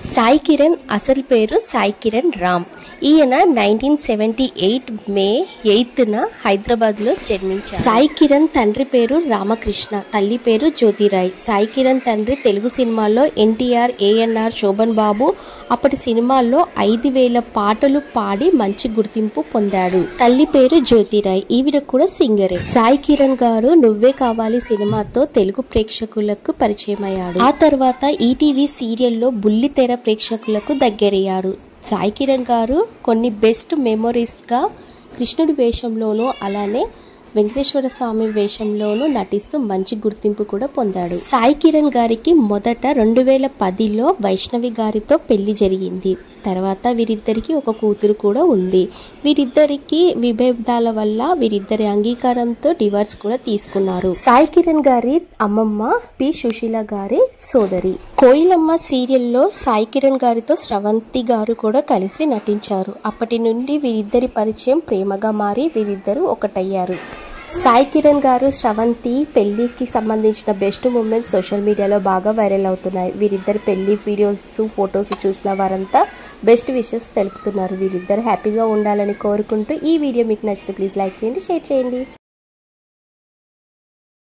సాయి కిరణ్ అసలు పేరు సాయి కిరణ్ రామ్. ఈయన 1978 మే 8న హైదరాబాద్లో జన్మించారు. సాయి కిరణ్ తండ్రి పేరు రామకృష్ణ, తల్లి పేరు జ్యోతిరాయ్. సాయి కిరణ్ తండ్రి తెలుగు సినిమాల్లో ఎన్టీఆర్, ఏఎన్ఆర్, శోభన్ బాబు అప్పటి సినిమాల్లో 5000 పాటలు పాడి మంచి గుర్తింపు పొందాడు. తల్లి పేరు జ్యోతిరాయ్, ఈవిడ కూడా సింగరే. సాయి కిరణ్ గారు నువ్వే కావాలి సినిమాతో తెలుగు ప్రేక్షకులకు పరిచయం అయ్యాడు. ఆ తర్వాత ఈటీవీ సీరియల్లో బుల్లితెర ప్రేక్షకులకు దగ్గరయ్యాడు. సాయి కిరణ్ గారు కొన్ని బెస్ట్ మెమొరీస్గా కృష్ణుడి వేషంలోనూ అలానే వెంకటేశ్వర స్వామి వేషంలోనూ నటిస్తూ మంచి గుర్తింపు కూడా పొందాడు. సాయి కిరణ్ గారికి మొదట 2010లో వైష్ణవి గారితో పెళ్లి జరిగింది. తర్వాత వీరిద్దరికి ఒక కూతురు కూడా ఉంది. వీరిద్దరికి విభేదాల వల్ల వీరిద్దరి అంగీకారంతో డివోర్స్ కూడా తీసుకున్నారు. సాయి కిరణ్ గారి అమ్మమ్మ పి సుశీల గారి సోదరి. కోయిలమ్మ సీరియల్లో సాయి కిరణ్ గారితో స్రవంతి గారు కూడా కలిసి నటించారు. అప్పటి నుండి వీరిద్దరి పరిచయం ప్రేమగా మారి వీరిద్దరూ ఒకటయ్యారు. సాయి కిరణ్ గారు స్రవంతి పెళ్లికి సంబంధించిన బెస్ట్ మూమెంట్స్ సోషల్ మీడియాలో బాగా వైరల్ అవుతున్నాయి. వీరిద్దరు పెళ్లి వీడియోస్, ఫొటోస్ చూసిన వారంతా బెస్ట్ విషెస్ తెలుపుతున్నారు. వీరిద్దరు హ్యాపీగా ఉండాలని కోరుకుంటూ ఈ వీడియో మీకు నచ్చితే ప్లీజ్ లైక్ చేయండి, షేర్ చేయండి.